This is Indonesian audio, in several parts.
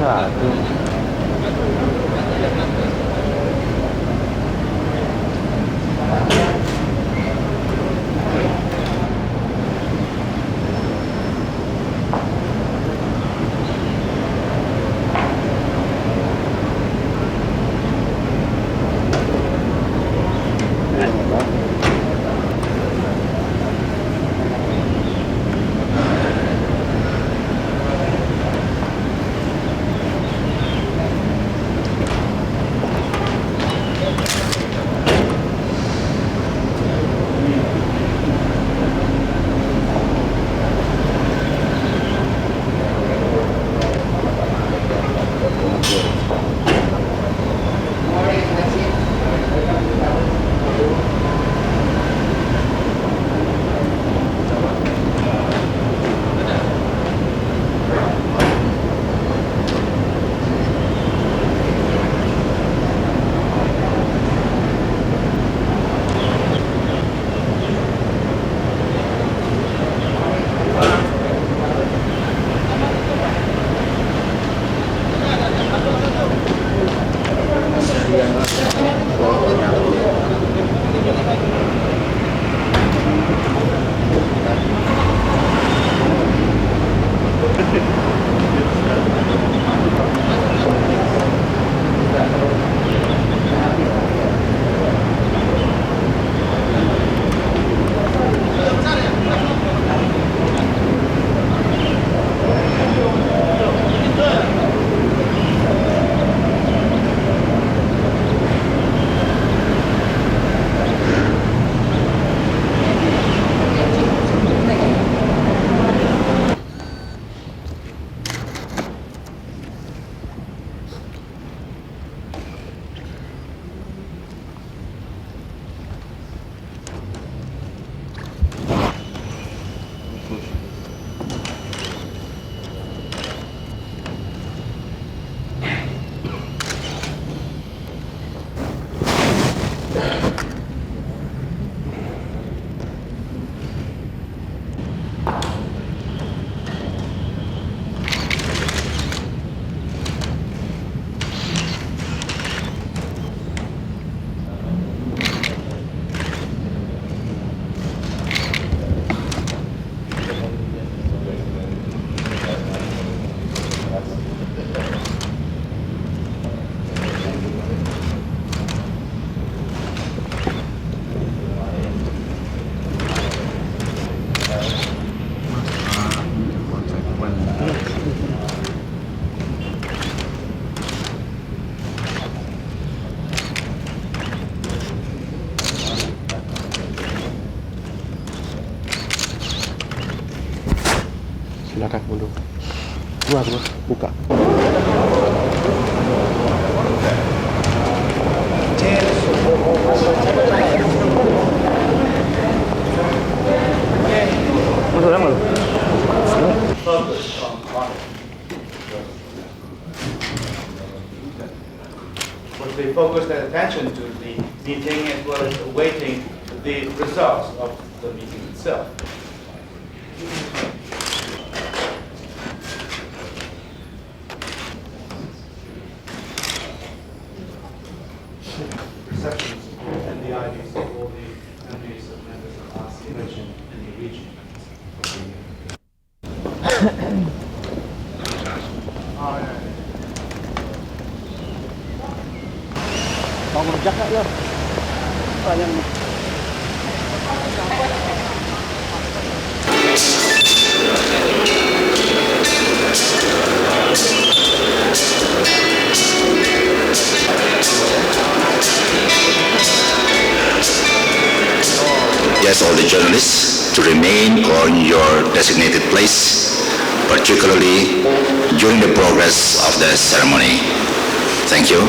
Satu. Silakan mundur. Keluar, buka. Masuk lama lu? They focus their attention to the meeting as well as awaiting the results of the meeting itself. Receptions and the IDs of all the MPs and members of ASEAN in the region. Mau ngerjak nggak ya? Yang Yes, all the journalists to remain on your designated place, particularly during the progress of the ceremony. Thank you.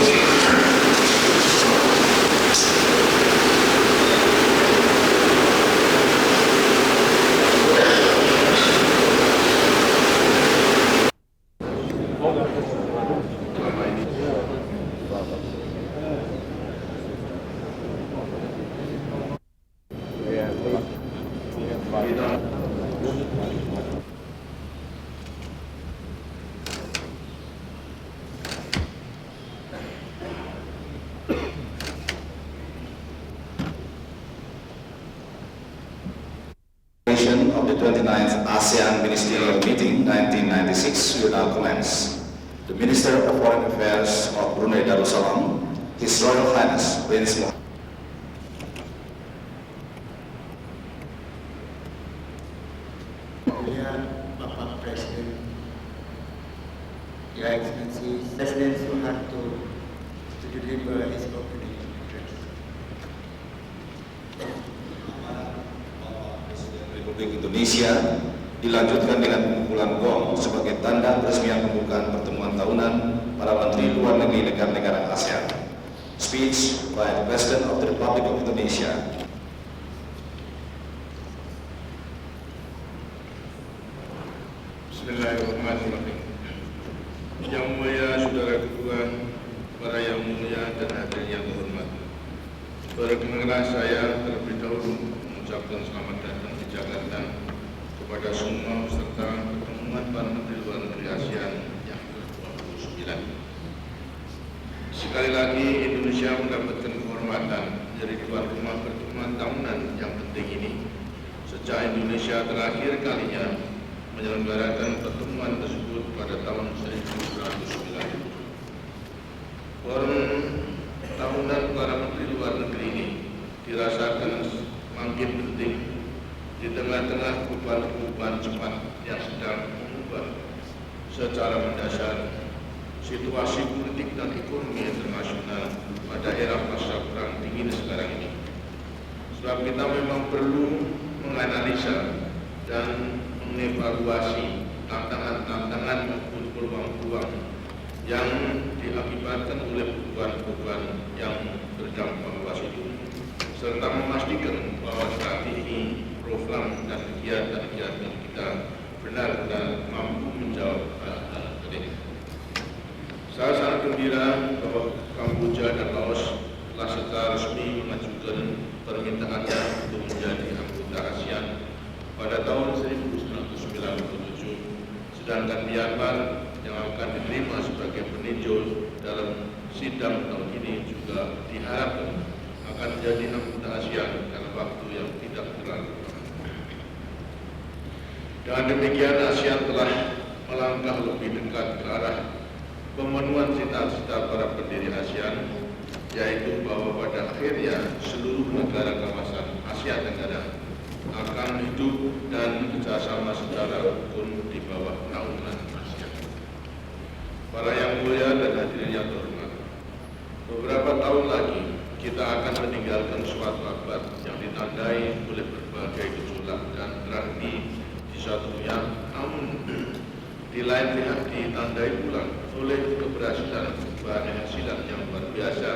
29th ASEAN Ministerial Meeting 1996 will now commence. The Minister of Foreign Affairs of Brunei Darussalam, His Royal Highness Prince Mohammed. Bapak Presiden, Your Excellency Presiden Suharto, to deliver his opening address. Republik Indonesia dilanjutkan dengan pengumpulan gong sebagai tanda peresmian pembukaan pertemuan tahunan para Menteri Luar Negeri negara-negara ASEAN. Speech by the President of the Republic of Indonesia. Bismillahirrahmanirrahim. Yang mulia saudara ketua, para yang mulia dan hadirin yang terhormat. Perkenalkan saya terlebih dahulu mengucapkan selamat datang di Jakarta kepada semua peserta pertemuan para Menteri Luar Negeri ASEAN yang ke-29. Sekali lagi Indonesia mendapatkan kehormatan menjadi tuan rumah pertemuan tahunan yang penting ini sejak Indonesia terakhir kalinya menyelenggarakan pertemuan tersebut pada tahun 1990. Forum tahunan para Menteri Luar Negeri ini dirasakan makin penting di tengah-tengah perubahan-perubahan cepat yang sedang mengubah secara mendasar situasi politik dan ekonomi internasional pada era pasca perang dingin sekarang ini. Sebab kita memang perlu menganalisa dan mengevaluasi tantangan-tantangan maupun peluang-peluang yang diakibatkan oleh perubahan-perubahan yang berdampak luas itu, serta memastikan bahwa strategi, program dan kegiatan-kegiatan kita benar-benar mampu menjawab hal-hal tadi. Saya sangat gembira bahwa Kamboja dan Laos telah secara resmi mengajukan permintaannya untuk menjadi anggota ASEAN pada tahun 1997, sedangkan Myanmar yang akan diterima sebagai peninjau dalam sidang tahun ini juga diharapkan akan menjadi anggota ASEAN dalam waktu yang tidak terlalu lama. Dengan demikian ASEAN telah melangkah lebih dekat ke arah pemenuhan cita-cita para pendiri ASEAN, yaitu bahwa pada akhirnya seluruh negara kawasan Asia Tenggara akan hidup dan kerjasama secara rukun di bawah naungan ASEAN. Para yang mulia dan hadirin yang terhormat, beberapa tahun lagi kita akan meninggalkan suatu abad yang ditandai oleh berbagai gejolak dan tragedi di satu yang, namun di lain pihak ditandai pula oleh keberhasilan keberhasilan yang luar biasa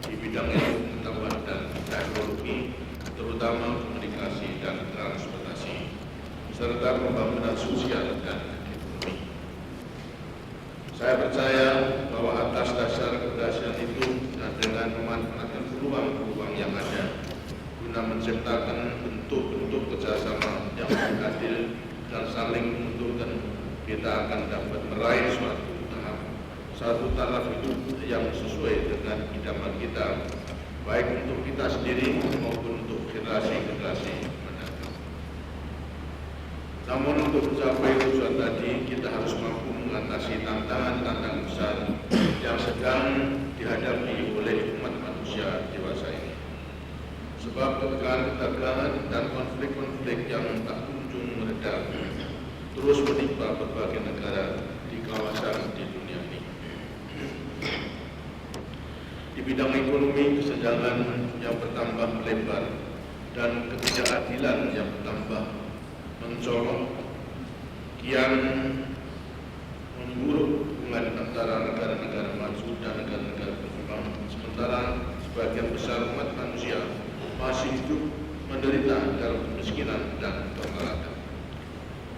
di bidang ilmu pengetahuan dan teknologi, terutama komunikasi dan transportasi, serta pembangunan sosial dan ekonomi. Saya percaya bahwa atas dasar keberhasilan itu dan dengan memanfaatkan peluang-peluang yang ada guna menciptakan bentuk-bentuk kerjasama yang adil dan saling menguntungkan, kita akan dapat meraih satu taraf hidup yang sesuai dengan idaman kita, baik untuk kita sendiri maupun untuk generasi-generasi mendatang. Namun untuk mencapai tujuan tadi, kita harus mampu mengatasi tantangan-tantangan besar yang sedang dihadapi oleh umat manusia dewasa ini. Sebab ketegangan dan konflik-konflik yang tak kunjung mereda terus menimpa berbagai negara di kawasan di dunia ini. Di bidang ekonomi, kesenjangan yang bertambah melebar dan ketidakadilan yang bertambah mencolok kian memburuk hubungan antara negara-negara maju dan negara-negara berkembang, sementara sebagian besar umat manusia masih hidup menderita dalam kemiskinan dan kemelakan.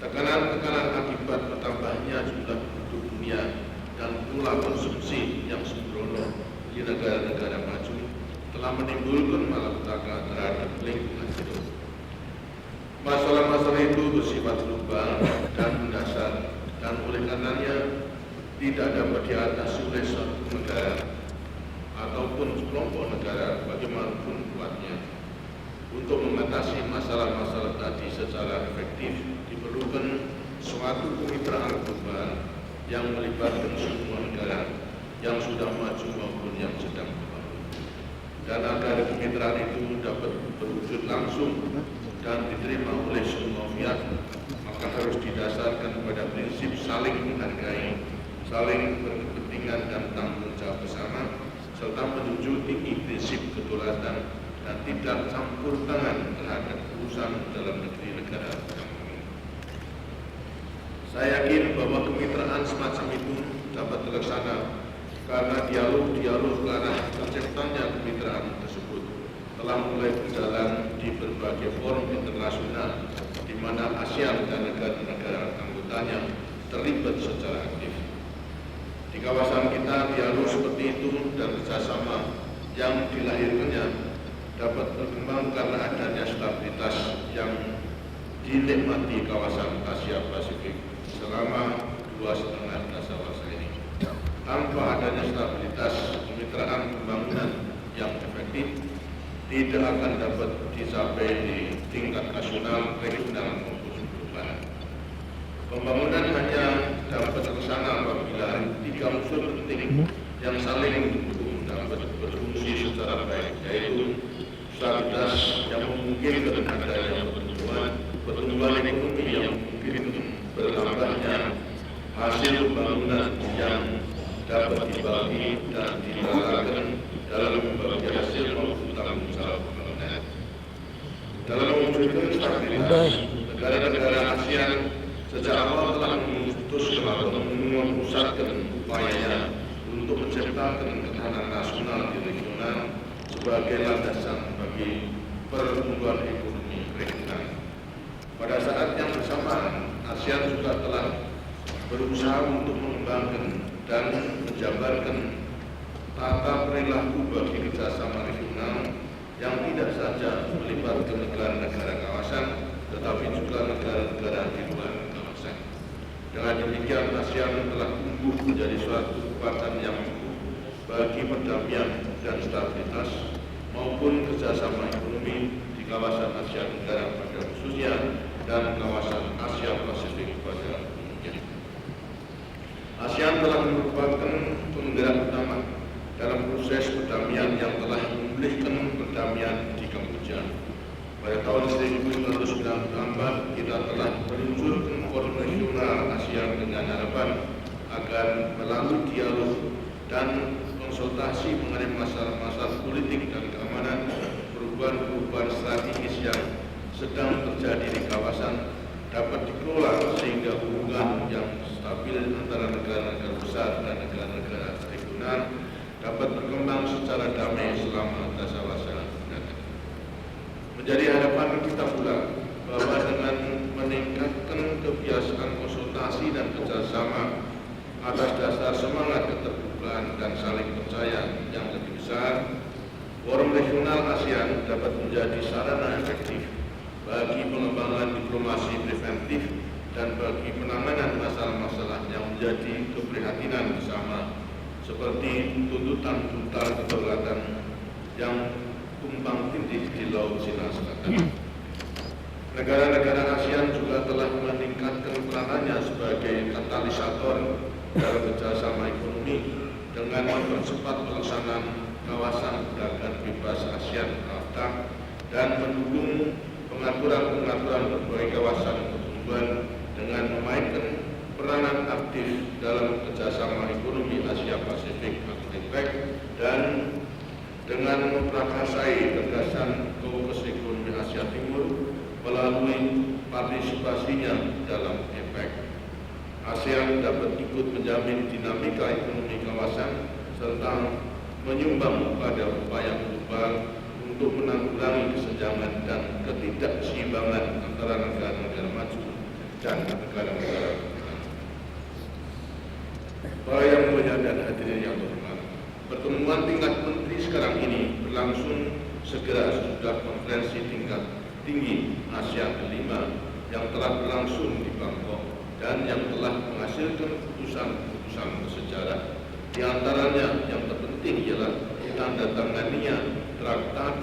Tekanan-tekanan akibat bertambahnya jumlah penduduk dunia dan pula konsumsi yang sembrono di negara-negara maju telah menimbulkan malapetaka terhadap lingkungan hidup. Masalah-masalah itu bersifat global dan mendasar, dan oleh karenanya tidak dapat diatasi oleh suatu negara ataupun sekelompok negara bagaimanapun kuatnya. Untuk mengatasi masalah-masalah tadi secara efektif diperlukan suatu kemitraan global yang melibatkan semua negara yang sudah maju maupun yang sedang membangun. Dan agar kemitraan itu dapat berwujud langsung dan diterima oleh semua pihak, maka harus didasarkan pada prinsip saling menghargai, saling berkepentingan dan tanggung jawab bersama, serta menjunjung tinggi prinsip kedaulatan dan tidak campur tangan terhadap urusan dalam negeri negara. Saya yakin bahwa kemitraan semacam itu dapat terlaksana karena dialog-dialog ke arah terciptanya kemitraan tersebut telah mulai berjalan di berbagai forum internasional di mana ASEAN dan negara-negara anggotanya terlibat secara aktif. Di kawasan kita, dialog seperti itu dan kerjasama yang dilahirkannya dapat berkembang karena adanya stabilitas yang dinikmati kawasan Asia Pasifik selama 2,5 dasawasa ini. Tanpa adanya stabilitas, kemitraan pembangunan yang efektif tidak akan dapat dicapai di tingkat nasional, regional maupun global. Pembangunan hanya dapat terlaksana apabila 3 unsur penting yang saling mendukung dapat berfungsi secara baik, yaitu stabilitas yang memungkinkan adanya pertumbuhan ekonomi yang mungkin bertambahnya hasil pembangunan yang dapat dibagi dan dilakukan dalam membagi hasil maupun tanggung jawab pembangunan. Dalam mewujudkan stabilitas, negara-negara ASEAN sejak awal telah memutuskan atau memusatkan upayanya untuk menciptakan ketahanan nasional di regional sebagai landasan bagi pertumbuhan ekonomi regional. Pada saat yang bersamaan, ASEAN juga telah berusaha untuk mengembangkan dan menjabarkan tata perilaku bagi kerjasama regional yang tidak saja melibatkan negara-negara kawasan, tetapi juga negara-negara di luar kawasan. Dengan demikian, ASEAN telah tumbuh menjadi suatu kekuatan yang bagi perdamaian dan stabilitas maupun kerjasama ekonomi di kawasan Asia Tenggara pada khususnya dan kawasan Asia Pasifik pada umumnya. ASEAN telah merupakan penggerak utama dalam proses perdamaian yang telah memulihkan perdamaian di Kamboja. Pada tahun 1994, kita telah meluncurkan forum regional ASEAN dengan harapan agar melalui dialog dan konsultasi mengenai masalah-masalah politik dan keamanan, perubahan-perubahan strategis yang sedang terjadi di kawasan dapat dikelola sehingga hubungan yang stabil antara negara-negara besar dan negara-negara regional dapat berkembang secara damai selama dasawasa mendatang. Menjadi harapan kita pula bahwa dengan meningkatkan kebiasaan konsultasi dan kerjasama atas dasar semangat keterbukaan dan saling percaya yang lebih besar, forum regional ASEAN dapat menjadi sarana efektif bagi pengembangan diplomasi preventif dan bagi penanganan masalah-masalah yang menjadi keprihatinan bersama seperti tuntutan brutal kedaulatan yang tumbang tindih di Laut Cina Selatan. Negara-negara ASEAN juga telah meningkatkan peranannya sebagai katalisator dalam kerjasama ekonomi dengan mempercepat pelaksanaan kawasan perdagangan bebas ASEAN (AFTA) dan mendukung pengaturan-pengaturan berbagai kawasan pertumbuhan dengan memainkan peranan aktif dalam kerjasama ekonomi Asia Pasifik (APEC) dan dengan memprakarsai gagasan Kaukus Ekonomi Asia Timur melalui partisipasinya dalam APEC. ASEAN dapat ikut menjamin dinamika ekonomi kawasan serta menyumbang pada upaya global untuk menanggulangi kesenjangan dan ketidakseimbangan antara negara-negara maju dan negara-negara berkembang. Para yang mulia dan hadirin yang terhormat, pertemuan tingkat menteri sekarang ini berlangsung segera sesudah konferensi tingkat tinggi ASEAN kelima yang telah berlangsung di Bangkok dan yang telah menghasilkan keputusan-keputusan bersejarah. Di antaranya yang terpenting ialah tanda tangannya Traktat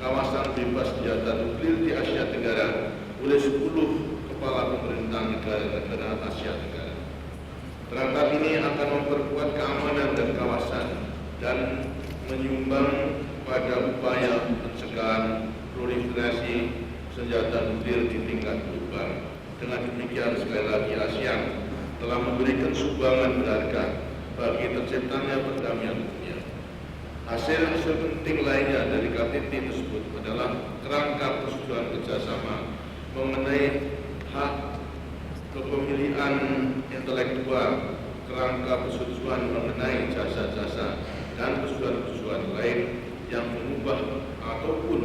kawasan bebas senjata nuklir di Asia Tenggara oleh 10 kepala pemerintahan negara-negara Asia Tenggara. Traktat ini akan memperkuat keamanan dan kawasan dan menyumbang pada upaya pencegahan proliferasi senjata nuklir di tingkat global. Dengan demikian, sekali lagi ASEAN telah memberikan sumbangan berharga bagi terciptanya perdamaian dunia. Hasil penting lainnya dari KTT tersebut adalah kerangka persetujuan kerjasama mengenai hak kepemilikan intelektual, kerangka persetujuan mengenai jasa-jasa dan persetujuan lain yang mengubah ataupun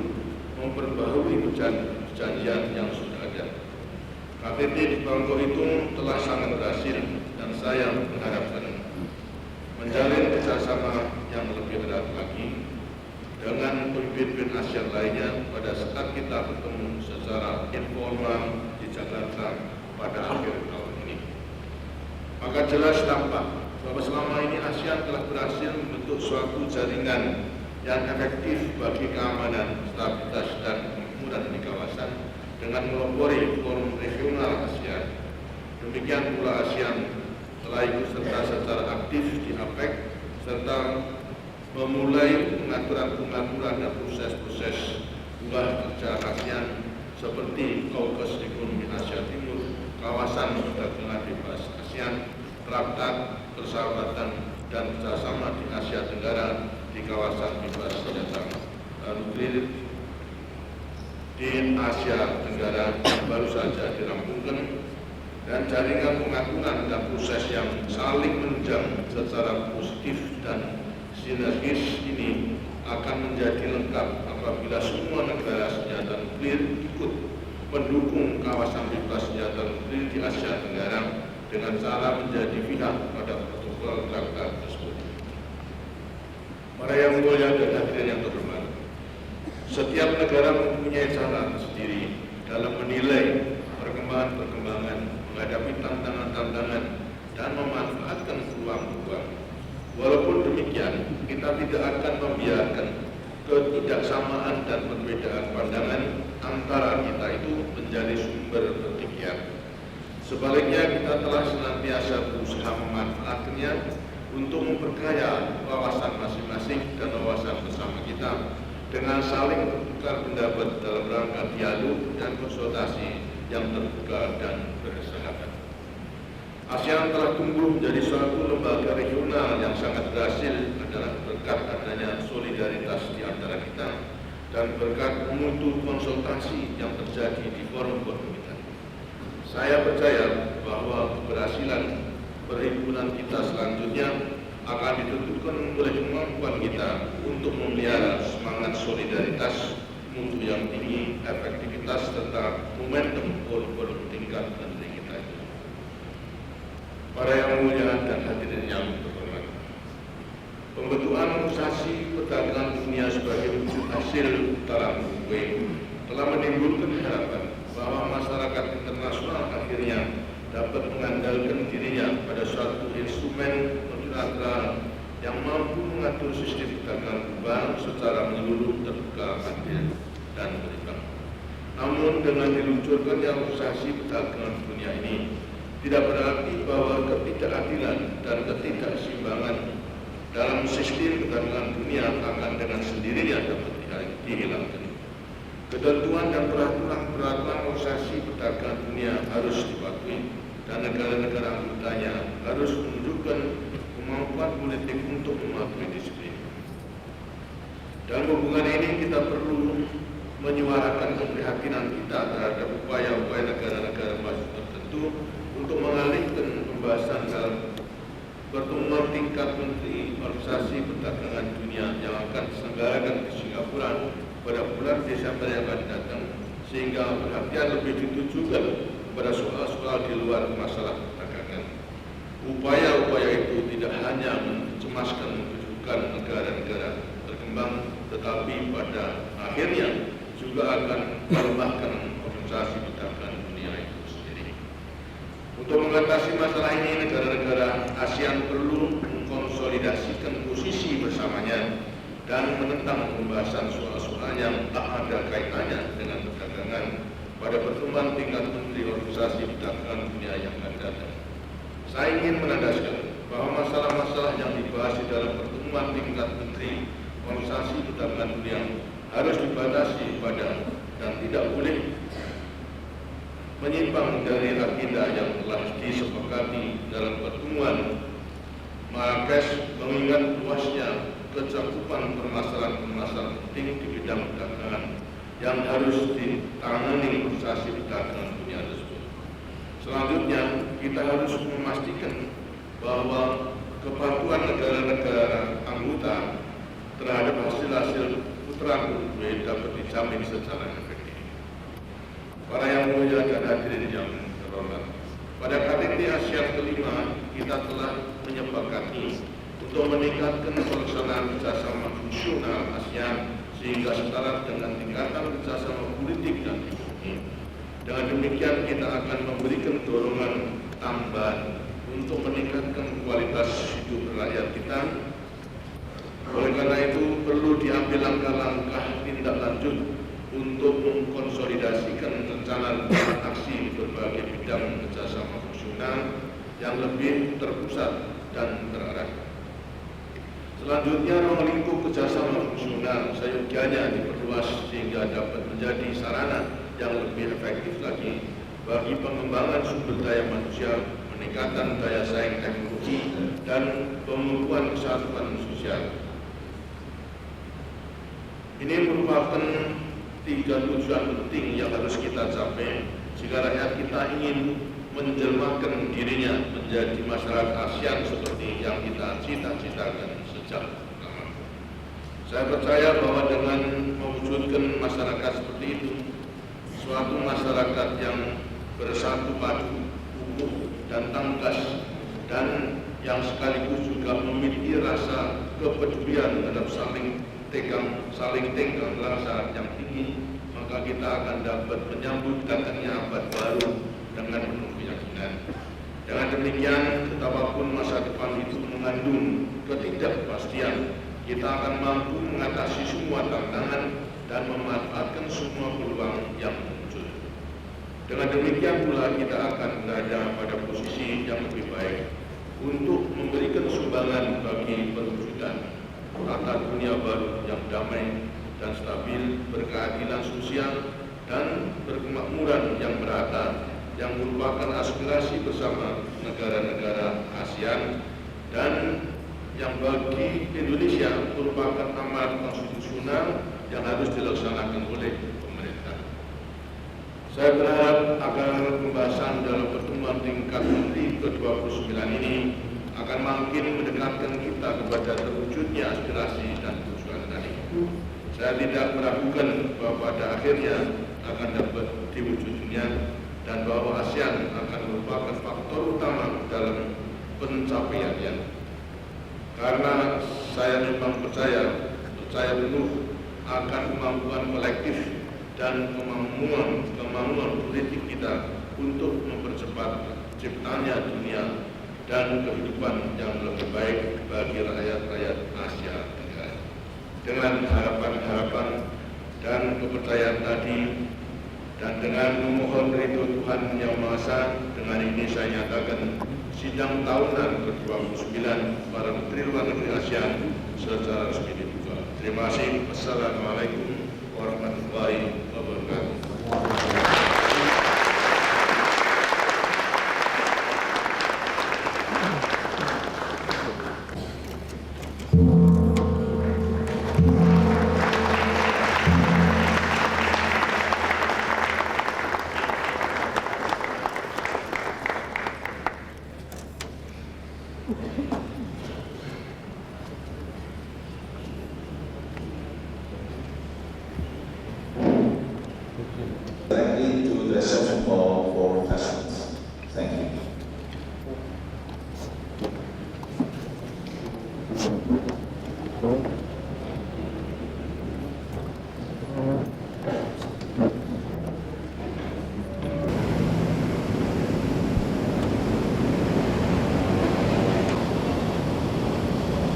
memperbaharui perjanjian yang sudah ada. KTT di Bangkok itu telah sangat berhasil dan saya mengharapkan menjalin kerjasama yang lebih erat lagi dengan pemimpin ASEAN lainnya pada saat kita bertemu secara informal di Jakarta pada akhir tahun ini. Maka jelas tampak bahwa selama ini ASEAN telah berhasil membentuk suatu jaringan yang efektif bagi keamanan, stabilitas, dan kemakmuran di kawasan dengan melopori forum regional ASEAN. Demikian pula ASEAN telah ikut serta secara aktif di APEC serta memulai pengaturan dan proses-proses buah kerja ASEAN seperti Kaukus Ekonomi Asia Timur, kawasan perdagangan bebas ASEAN, traktat persahabatan dan kerjasama di Asia Tenggara di kawasan bebas senjata nuklir di Asia Tenggara yang baru saja dirampungkan, dan jaringan pengaturan dan proses yang saling menunjang secara positif dan sinergis ini akan menjadi lengkap apabila semua negara senjata nuklir ikut mendukung kawasan bebas senjata nuklir di Asia Tenggara dengan cara menjadi pihak pada protokol traktat tersebut. Para yang mulia dan hadirin yang terhormat, setiap negara mempunyai cara sendiri dalam menilai perkembangan menghadapi tantangan-tantangan dan memanfaatkan peluang-peluang. Walaupun demikian, kita tidak akan membiarkan ketidaksamaan dan perbedaan pandangan antara kita itu menjadi sumber pertikaian. Sebaliknya, kita telah senantiasa berusaha memanfaatkannya untuk memperkaya wawasan masing-masing dan wawasan bersama kita dengan saling bertukar pendapat dalam rangka dialog dan konsultasi yang terbuka dan bersahabat. ASEAN telah tumbuh menjadi suatu lembaga regional yang sangat berhasil adalah berkat adanya solidaritas di antara kita dan berkat mutu konsultasi yang terjadi di forum-forum kita. Saya percaya bahwa keberhasilan perhimpunan kita selanjutnya akan ditentukan oleh kemampuan kita untuk memelihara semangat solidaritas, mutu yang tinggi, efektivitas, serta momentum forum-forum tingkat negeri kita itu. Para yang mulia dan hadirin yang terhormat, pembentukan Organisasi Perdagangan Dunia sebagai wujud hasil Putaran Uruguay telah menimbulkan harapan bahwa masyarakat internasional akhirnya dapat mengandalkan dirinya pada suatu instrumen multilateral yang mampu mengatur sistem perdagangan global secara menyeluruh, terbuka, adil, dan berimbang. Namun dengan diluncurkannya Organisasi Perdagangan Dunia ini tidak berarti bahwa ketidakadilan dan ketidakseimbangan dalam sistem perdagangan dunia akan dengan sendirinya dapat dihilangkan. Ketentuan dan peraturan Organisasi Perdagangan Dunia harus dipatuhi dan negara-negara anggotanya harus menunjukkan kemampuan politik untuk mematuhi disiplin. Dalam hubungan ini kita perlu menyuarakan keprihatinan kita terhadap upaya-upaya negara-negara maju tertentu untuk mengalihkan pembahasan dalam pertemuan tingkat Menteri Organisasi Perdagangan Dunia yang akan diselenggarakan di Singapura pada bulan Desember yang akan datang, sehingga perhatian lebih ditujukan pada soal-soal di luar masalah perdagangan. Upaya-upaya itu tidak hanya mencemaskan kedudukan negara-negara berkembang, tetapi pada akhirnya juga akan melemahkan Organisasi Perdagangan Dunia itu sendiri. Untuk mengatasi masalah ini, negara-negara ASEAN perlu mengkonsolidasikan posisi bersamanya dan menentang pembahasan soal-soal yang tak ada kaitannya dengan perdagangan pada pertemuan tingkat Menteri Organisasi Perdagangan Dunia yang akan datang. Saya ingin menandaskan bahwa masalah-masalah yang dibahas di dalam pertemuan tingkat Menteri Organisasi Perdagangan Dunia harus dibatasi pada dan tidak boleh menyimpang dari agenda yang telah disepakati dalam pertemuan Marrakesh, mengingat luasnya kecakupan permasalahan-permasalahan penting di bidang perdagangan yang harus ditangani Organisasi Perdagangan Dunia tersebut. Selanjutnya, kita harus memastikan bahwa kepatuhan negara-negara anggota terhadap hasil-hasil putaran UUD dapat dijamin secara efektif. Para yang mulia dan hadirin yang terhormat, pada KTT ASEAN kelima kita telah menyepakati untuk meningkatkan pelaksanaan kerjasama fungsional ASEAN sehingga setara dengan tingkatan kerjasama politik dan ekonomi. Dengan demikian kita akan memberikan dorongan tambahan untuk meningkatkan kualitas hidup rakyat kita. Oleh karena itu perlu diambil langkah-langkah tindak lanjut untuk mengkonsolidasikan rencana aksi di berbagai bidang kerjasama fungsional yang lebih terpusat dan terarah. Selanjutnya, ruang lingkup kerjasama fungsional seyogianya diperluas sehingga dapat menjadi sarana yang lebih efektif lagi bagi pengembangan sumber daya manusia, peningkatan daya saing teknologi, dan pemulihan kesatuan sosial. Ini merupakan 3 tujuan penting yang harus kita capai jika rakyat kita ingin menjelmakan dirinya menjadi masyarakat ASEAN seperti yang kita cita-citakan sejak lama. Saya percaya bahwa dengan mewujudkan masyarakat seperti itu, suatu masyarakat yang bersatu padu, utuh dan tangkas, dan yang sekaligus juga memiliki rasa kepedulian terhadap saling tenggang rasa yang tinggi, maka kita akan dapat menyambut datangnya abad baru dengan penuh keyakinan. Dengan demikian, betapapun masa depan itu mengandung ketidakpastian, kita akan mampu mengatasi semua tantangan dan memanfaatkan semua peluang yang muncul. Dengan demikian pula kita akan berada pada posisi yang lebih baik untuk memberikan sumbangan bagi perwujudan tata dunia baru yang damai dan stabil, berkeadilan sosial, dan berkemakmuran yang merata, yang merupakan aspirasi bersama negara-negara ASEAN dan yang bagi Indonesia merupakan amanat konstitusional yang harus dilaksanakan oleh pemerintah. Saya berharap agar pembahasan dalam pertemuan tingkat menteri ke-29 ini akan makin mendekatkan kita kepada terwujudnya aspirasi dan tujuan tadi. Saya tidak meragukan bahwa pada akhirnya akan dapat diwujudnya dan bahwa ASEAN akan merupakan faktor utama dalam pencapaiannya. Karena saya memang percaya penuh akan kemampuan kolektif dan kemampuan politik kita untuk mempercepat ciptanya dunia dan kehidupan yang lebih baik bagi rakyat-rakyat Asia Tenggara. Dengan harapan-harapan dan kepercayaan tadi, dan dengan memohon ridho Tuhan Yang Maha Esa, dengan ini saya nyatakan sidang tahunan ke-29 para Menteri Luar Negeri ASEAN secara resmi dibuka. Terima kasih. Wassalamualaikum warahmatullahi wabarakatuh. Directly to the reception hall for refreshments. Thank you.